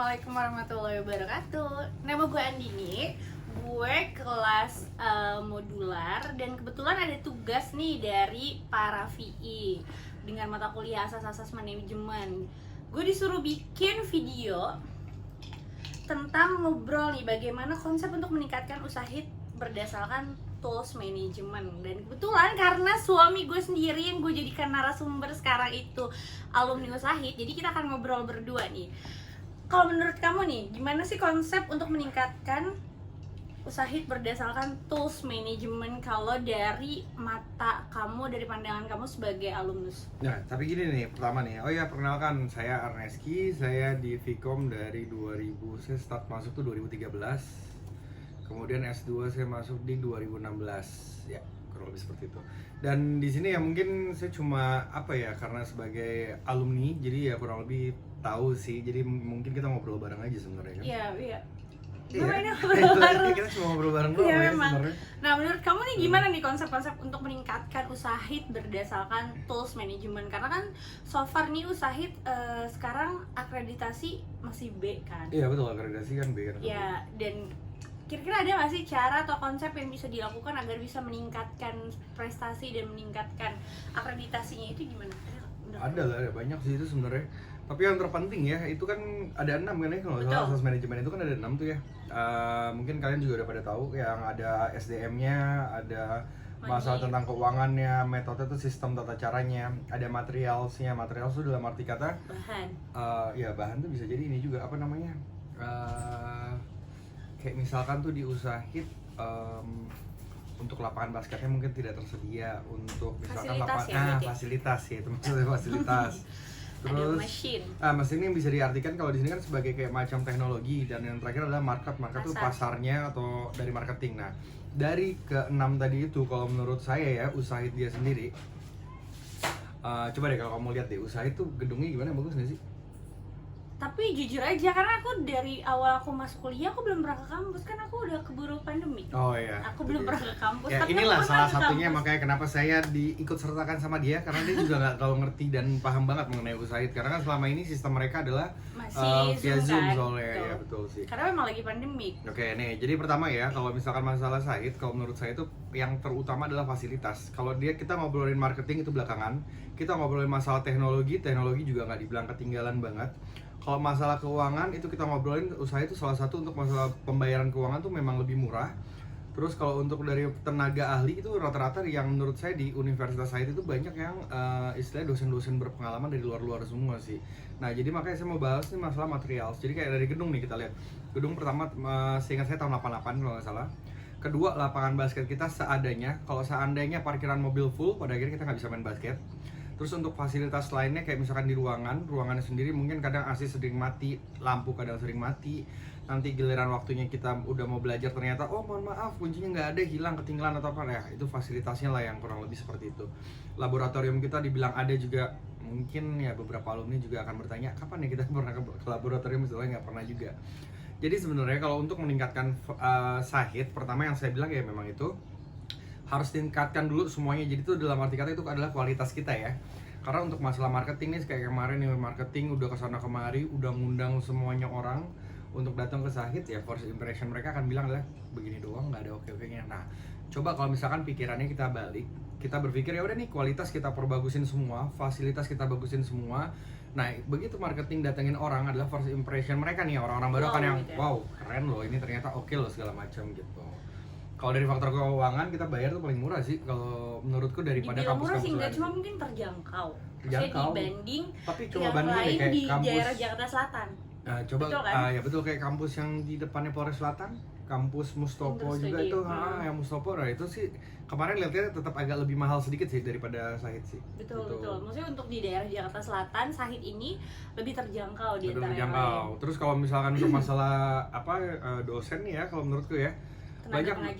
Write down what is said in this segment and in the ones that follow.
Assalamualaikum warahmatullahi wabarakatuh. Nama gue Andini, gue kelas modular dan kebetulan ada tugas nih dari para VI dengan mata kuliah asas-asas manajemen. Gue disuruh bikin video tentang ngobrol nih bagaimana konsep untuk meningkatkan usaha hit berdasarkan tools manajemen. Dan kebetulan karena suami gue sendiri yang gue jadikan narasumber sekarang itu alumni usaha hit, jadi kita akan ngobrol berdua nih. Kalau menurut kamu nih, gimana sih konsep untuk meningkatkan usaha hit berdasarkan tools manajemen kalau dari mata kamu, dari pandangan kamu sebagai alumnus? Nah, tapi gini nih, pertama nih, oh ya perkenalkan, saya Arneski, saya di Vkom dari 2000, saya start masuk tuh 2013. Kemudian S2 saya masuk di 2016, ya kurang lebih seperti itu. Dan di sini ya mungkin saya cuma karena sebagai alumni, jadi ya kurang lebih tahu sih. Jadi mungkin kita ngobrol bareng aja sebenarnya kan. Iya. Iya. Kita cuma ngobrol bareng doang ya sebenarnya. Nah, menurut kamu nih gimana nih konsep-konsep untuk meningkatkan usaha hit berdasarkan tools manajemen? Karena kan so far nih usaha hit sekarang akreditasi masih B kan? Iya betul, akreditasi kan B kan. Ya, dan kira-kira ada nggak sih cara atau konsep yang bisa dilakukan agar bisa meningkatkan prestasi dan meningkatkan akreditasinya itu gimana? Ada banyak sih itu sebenarnya. Tapi yang terpenting ya, itu kan ada 6 kan ya, kalau nggak salah asas manajemen itu kan ada 6 tuh ya. Mungkin kalian juga udah pada tahu yang ada SDM-nya, ada masalah tentang keuangannya, metode itu sistem tata caranya, ada materialsnya. Materials itu dalam arti kata bahan. Ya bahan tuh bisa jadi ini juga kayak misalkan tuh di usaha hit untuk lapangan basketnya mungkin tidak tersedia, untuk misalkan fasilitas ya itu maksudnya fasilitas. Terus mesin ini bisa diartikan kalau di sini kan sebagai kayak macam teknologi, dan yang terakhir adalah market tuh pasarnya atau dari marketing. Nah, dari ke-6 tadi itu kalau menurut saya ya usaha hit dia sendiri, coba deh kalau kamu lihat deh usaha itu gedungnya gimana, bagus nggak sih? Tapi jujur aja, karena aku dari awal aku masuk kuliah aku belum pernah ke kampus, kan aku udah keburu pandemi. Oh iya. Aku belum pernah ke kampus. Ya tapi inilah salah satunya makanya kenapa saya diikut sertakan sama dia, karena dia juga nggak terlalu ngerti dan paham banget mengenai usaha hit. Karena kan selama ini sistem mereka adalah via Zoom kan? Soalnya betul. Ya betul sih. Karena memang lagi pandemi. Oke nih, jadi pertama ya kalau misalkan masalah usaha hit, kalau menurut saya itu yang terutama adalah fasilitas. Kalau kita ngobrolin marketing itu belakangan, kita ngobrolin masalah teknologi juga nggak dibilang ketinggalan banget. Kalau masalah keuangan itu kita ngobrolin, usaha itu salah satu untuk masalah pembayaran keuangan tuh memang lebih murah. Terus kalau untuk dari tenaga ahli itu rata-rata yang menurut saya di Universitas Said itu banyak yang istilahnya dosen-dosen berpengalaman dari luar-luar semua sih. Nah jadi makanya saya mau bahas nih masalah material. Jadi kayak dari gedung nih kita lihat. Gedung pertama seingat saya tahun 88 kalau nggak salah. Kedua, lapangan basket kita seadanya. Kalau seandainya parkiran mobil full, pada akhirnya kita nggak bisa main basket. Terus untuk fasilitas lainnya kayak misalkan di ruangannya sendiri mungkin kadang AC sering mati, lampu kadang sering mati. Nanti giliran waktunya kita udah mau belajar ternyata mohon maaf kuncinya nggak ada, hilang, ketinggalan atau apa ya, itu fasilitasnya lah yang kurang lebih seperti itu. Laboratorium kita dibilang ada juga, mungkin ya beberapa alumni juga akan bertanya kapan ya kita pernah ke laboratorium, misalnya nggak pernah juga. Jadi sebenarnya kalau untuk meningkatkan sahid, pertama yang saya bilang ya memang itu harus tingkatkan dulu semuanya. Jadi itu dalam arti kata itu adalah kualitas kita ya. Karena untuk masalah marketing nih kayak kemarin nih, marketing udah kesana kemari, udah ngundang semuanya orang untuk datang ke Sahid, ya first impression mereka akan bilang adalah begini doang, nggak ada oke-okenya. Nah, coba kalau misalkan pikirannya kita balik, kita berpikir ya udah nih kualitas kita perbagusin semua, fasilitas kita bagusin semua. Nah, begitu marketing datengin orang adalah first impression mereka nih, orang-orang baru kan yang wow, keren loh, ini ternyata oke loh segala macam gitu. Kalau dari faktor keuangan kita bayar tuh paling murah sih kalau menurutku daripada kampus-kampus murah sih, nggak lain. cuma mungkin terjangkau. Dibanding tapi coba yang bandingin lain kayak di kampus daerah Jakarta Selatan. Nah, coba betul kan? Ya betul, kayak kampus yang di depannya Polres Selatan, kampus Mustopo juga itu, yang Mustopo. Nah itu sih kemarin lihatnya tetap agak lebih mahal sedikit sih daripada Sahid sih. Betul. Maksudnya untuk di daerah Jakarta Selatan, Sahid ini lebih terjangkau di antara yang lain. Terus kalau misalkan untuk masalah dosen nih ya, kalau menurutku ya banyak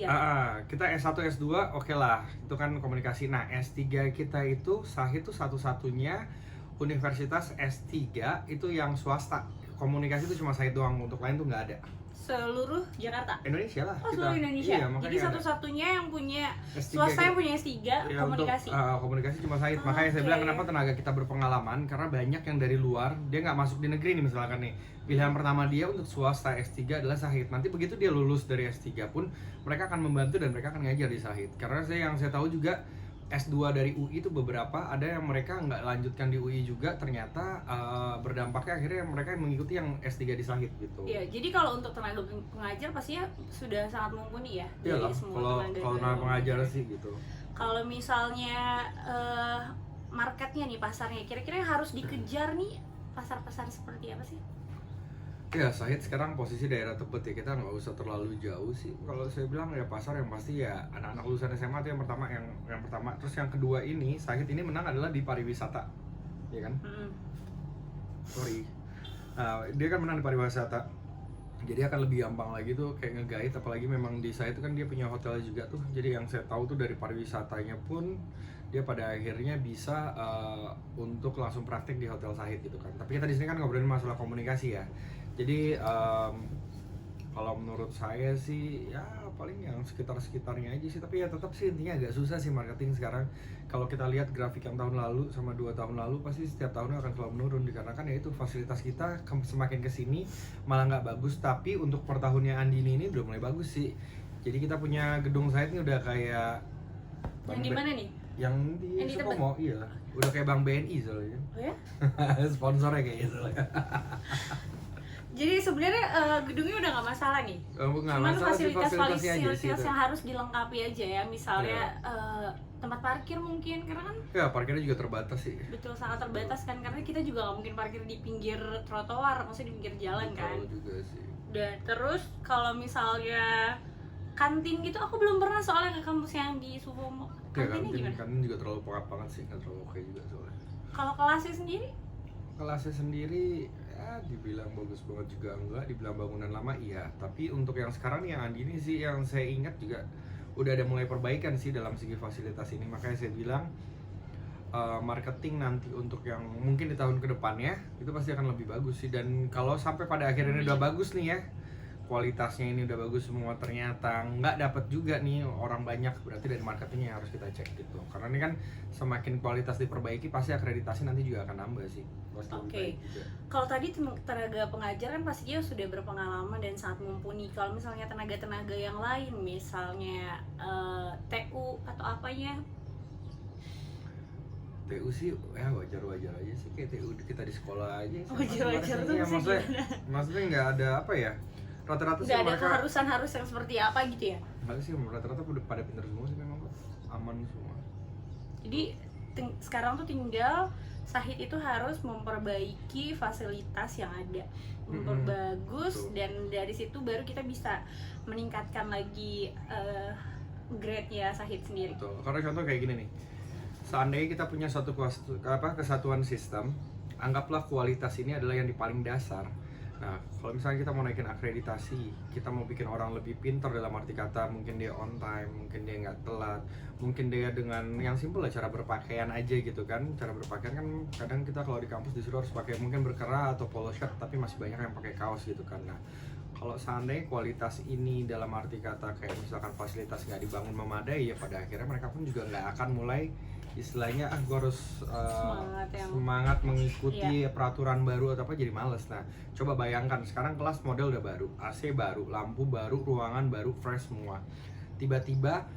kita S1, S2 oke lah, itu kan komunikasi. Nah S3 kita itu Sahid itu satu-satunya universitas S3 itu yang swasta komunikasi itu cuma Syahid doang, untuk lain tuh nggak ada. Seluruh Jakarta? Indonesia lah. Oh, seluruh Indonesia? Iya, Jadi satu-satunya yang punya S3 swasta yang gitu. punya S3 Ya, komunikasi? untuk komunikasi cuma Syahid. Oh, Makanya saya oke. bilang kenapa tenaga kita berpengalaman, karena banyak yang dari luar, dia nggak masuk di negeri nih misalkan nih. Pilihan pertama dia untuk swasta S3 adalah Syahid. Nanti begitu dia lulus dari S3 pun, mereka akan membantu dan mereka akan ngajar di Syahid. Karena yang saya tahu juga, S2 dari UI itu beberapa, ada yang mereka nggak lanjutkan di UI juga, ternyata berdampaknya akhirnya mereka mengikuti yang S3 di Syahid gitu. Iya, jadi kalau untuk tenaga pengajar pastinya sudah sangat mumpuni ya dari Iyalah, semua kalau tenaga pengajar sih gitu. Kalau misalnya marketnya nih, pasarnya, kira-kira yang harus dikejar nih pasar-pasar seperti apa sih? Ya, Syahid sekarang posisi daerah Tebet ya, kita nggak usah terlalu jauh sih. Kalau saya bilang ya pasar yang pasti ya anak-anak lulusan SMA itu yang pertama, yang pertama. Terus yang kedua ini, Syahid ini menang adalah di pariwisata, ya kan? Sorry, dia kan menang di pariwisata, jadi akan lebih gampang lagi tuh kayak nge-guide, apalagi memang di Syahid itu kan dia punya hotel juga tuh. Jadi yang saya tahu tuh dari pariwisatanya pun dia pada akhirnya bisa untuk langsung praktik di hotel Syahid gitu kan. Tapi kita di sini kan ngobrolin masalah komunikasi ya. Jadi kalau menurut saya sih ya paling yang sekitar-sekitarnya aja sih. Tapi ya tetap sih intinya agak susah sih marketing sekarang. Kalau kita lihat grafik yang tahun lalu sama 2 tahun lalu, pasti setiap tahunnya akan selalu menurun, dikarenakan ya itu fasilitas kita semakin kesini malah nggak bagus. Tapi untuk per tahunnya Andini ini udah mulai bagus sih. Jadi kita punya gedung Syahid ini udah kayak Yang di mana nih? Yang di Tebet? Sukomo, iya. Udah kayak Bank BNI soalnya. Oh ya? Sponsornya kayak gitu. Jadi sebenarnya gedungnya udah nggak masalah nih. Nggak Cuman masalah sih, fasilitas aja sih itu. yang harus dilengkapi aja ya. Misalnya tempat parkir mungkin, karena kan Ya parkirnya juga terbatas sih. betul sangat terbatas kan, karena kita juga nggak mungkin parkir di pinggir trotoar, maksudnya di pinggir jalan kan. Betul juga sih. Dan terus kalau misalnya kantin gitu, aku belum pernah soalnya ke kampus yang di Sukomo. Ya Kantinnya gimana? kantin juga terlalu pengap banget sih, nggak terlalu oke juga soalnya. Kalau kelasnya sendiri? Kelasnya sendiri ya dibilang bagus banget juga enggak, dibilang bangunan lama iya. Tapi untuk yang sekarang nih, yang Andini sih yang saya ingat juga udah ada mulai perbaikan sih dalam segi fasilitas ini. Makanya saya bilang marketing nanti untuk yang mungkin di tahun kedepannya itu pasti akan lebih bagus sih. Dan kalau sampai pada akhirnya ini udah bagus nih ya, kualitasnya ini udah bagus semua, ternyata nggak dapat juga nih orang banyak, berarti dari marketingnya harus kita cek gitu. Karena ini kan semakin kualitas diperbaiki, pasti akreditasi nanti juga akan nambah sih. Oke. Kalau tadi tenaga pengajar kan pastinya sudah berpengalaman dan sangat mumpuni. Kalau misalnya tenaga-tenaga yang lain, misalnya TU atau apanya? TU sih ya wajar-wajar aja sih, kayak TU kita di sekolah aja. Wajar-wajar tuh ya, maksudnya maksudnya nggak ada apa ya, rata-rata sih nggak ada mereka keharusan yang seperti apa gitu ya? nggak sih, rata-rata udah pada pintar semua sih, memang kok aman semua. Jadi sekarang tuh tinggal Syahid itu harus memperbaiki fasilitas yang ada, memperbagus, dan dari situ baru kita bisa meningkatkan lagi grade-nya Syahid sendiri. Betul. Karena contoh kayak gini nih, seandainya kita punya satu kesatuan sistem, anggaplah kualitas ini adalah yang di paling dasar. Nah, kalau misalnya kita mau naikin akreditasi, kita mau bikin orang lebih pintar dalam arti kata, mungkin dia on time, mungkin dia nggak telat, mungkin dia dengan yang simpel lah, cara berpakaian aja gitu kan. Cara berpakaian kan kadang kita kalau di kampus disuruh harus pakai mungkin berkerah atau polo shirt, tapi masih banyak yang pakai kaos gitu kan. Nah, kalau seandainya kualitas ini dalam arti kata kayak misalkan fasilitas nggak dibangun memadai, ya pada akhirnya mereka pun juga nggak akan mulai istilahnya gue harus semangat mengikuti peraturan baru atau apa, jadi males. Nah, coba bayangkan sekarang kelas model udah baru, AC baru, lampu baru, ruangan baru, fresh semua. Tiba-tiba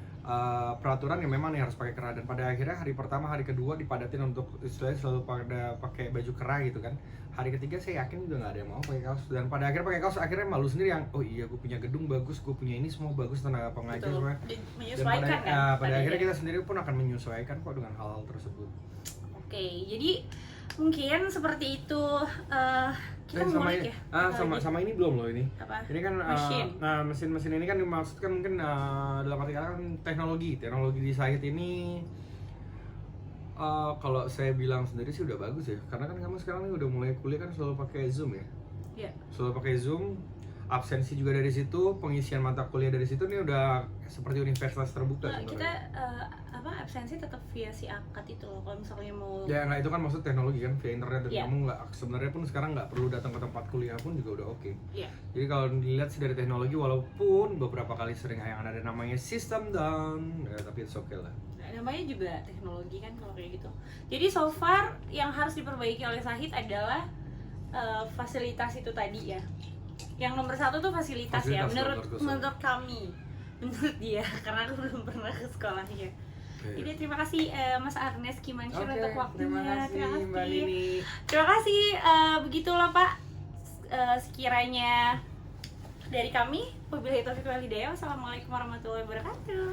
peraturan yang memang nih harus pakai kerah, dan pada akhirnya hari pertama, hari kedua dipadatin untuk istilahnya selalu pada pakai baju kerah gitu kan. Hari ketiga saya yakin juga nggak ada yang mau pakai kaos, dan pada akhirnya pakai kaos akhirnya malu sendiri yang oh iya gue punya gedung bagus, gue punya ini semua bagus, tenaga pengajar semua. Menyesuaikan Dan pada akhirnya kita sendiri pun akan menyesuaikan kok dengan hal tersebut. Oke, jadi mungkin seperti itu. Kita sama ngulik ya. sama ini belum loh ini. Apa? Ini kan Mesin. mesin ini kan dimaksudkan mungkin dalam arti kata kan teknologi di Syahid ini. Kalau saya bilang sendiri sih udah bagus ya, karena kan kamu sekarang nih udah mulai kuliah kan selalu pakai Zoom ya. Iya. Selalu pakai Zoom, absensi juga dari situ, pengisian mata kuliah dari situ, nih udah seperti universitas terbuka. Kita absensi tetap via si akad itu loh kalau misalnya mau. Ya nggak, itu kan maksud teknologi kan via internet, dan Iya. kamu nggak, sebenarnya pun sekarang nggak perlu datang ke tempat kuliah pun juga udah oke. Iya. Jadi kalau dilihat sih dari teknologi, walaupun beberapa kali sering yang ada namanya system down, ya, tapi it's okay lah. Namanya juga teknologi kan kalau kayak gitu. Jadi so far yang harus diperbaiki oleh Syahid adalah fasilitas itu tadi ya. Yang nomor satu tuh fasilitas ya, Fasilitas, menurut kami, menurut dia, karena aku belum pernah ke sekolahnya. Oke. Jadi terima kasih Mas Arnes Kimansyur Oke, untuk waktunya. terima kasih Mbak Nini. Terima kasih. Begitulah Pak. Sekiranya dari kami, wabillahi taufiq wal hidayah. Wassalamualaikum warahmatullahi wabarakatuh.